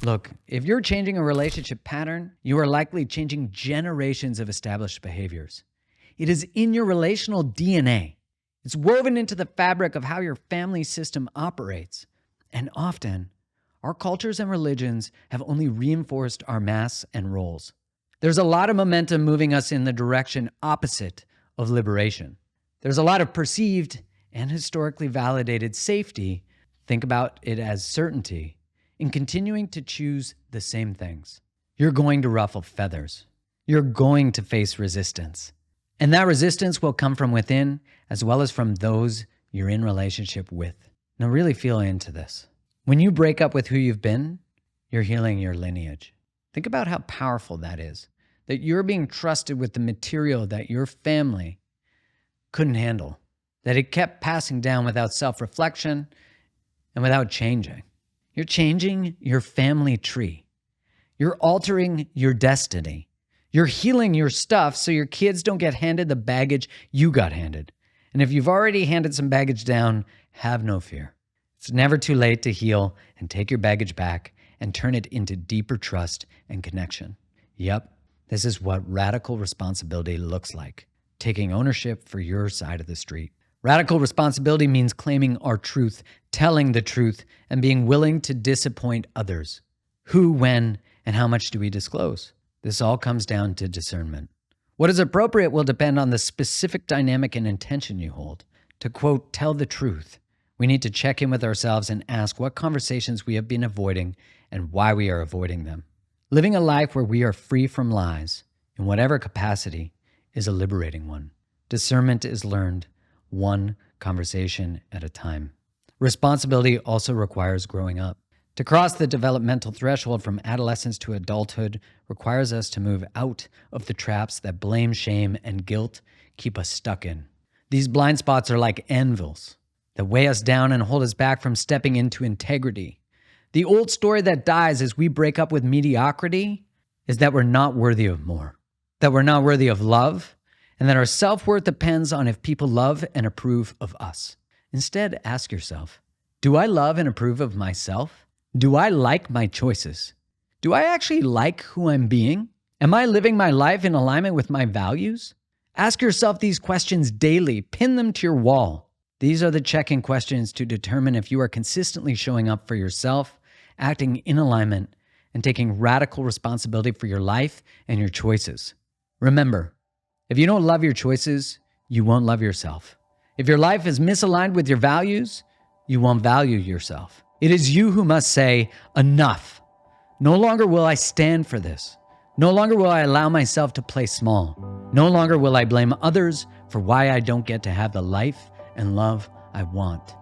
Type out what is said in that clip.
Look, if you're changing a relationship pattern, you are likely changing generations of established behaviors. It is in your relational DNA. It's woven into the fabric of how your family system operates. And often, our cultures and religions have only reinforced our masks and roles. There's a lot of momentum moving us in the direction opposite of liberation. There's a lot of perceived and historically validated safety, think about it as certainty, in continuing to choose the same things. You're going to ruffle feathers. You're going to face resistance. And that resistance will come from within as well as from those you're in relationship with. Now really feel into this. When you break up with who you've been, you're healing your lineage. Think about how powerful that is, that you're being trusted with the material that your family couldn't handle, that it kept passing down without self-reflection and without changing. You're changing your family tree. You're altering your destiny. You're healing your stuff so your kids don't get handed the baggage you got handed. And if you've already handed some baggage down, have no fear. It's never too late to heal and take your baggage back and turn it into deeper trust and connection. Yep, this is what radical responsibility looks like, taking ownership for your side of the street. Radical responsibility means claiming our truth, telling the truth, and being willing to disappoint others. Who, when, and how much do we disclose? This all comes down to discernment. What is appropriate will depend on the specific dynamic and intention you hold. To quote, tell the truth, we need to check in with ourselves and ask what conversations we have been avoiding and why we are avoiding them. Living a life where we are free from lies, in whatever capacity, is a liberating one. Discernment is learned, one conversation at a time. Responsibility also requires growing up. To cross the developmental threshold from adolescence to adulthood requires us to move out of the traps that blame, shame, and guilt keep us stuck in. These blind spots are like anvils that weigh us down and hold us back from stepping into integrity. The old story that dies as we break up with mediocrity is that we're not worthy of more, that we're not worthy of love, and that our self-worth depends on if people love and approve of us. Instead, ask yourself, do I love and approve of myself? Do I like my choices? Do I actually like who I'm being? Am I living my life in alignment with my values? Ask yourself these questions daily. Pin them to your wall. These are the check-in questions to determine if you are consistently showing up for yourself, acting in alignment, and taking radical responsibility for your life and your choices. Remember, if you don't love your choices, you won't love yourself. If your life is misaligned with your values, you won't value yourself. It is you who must say, enough. No longer will I stand for this. No longer will I allow myself to play small. No longer will I blame others for why I don't get to have the life and love I want.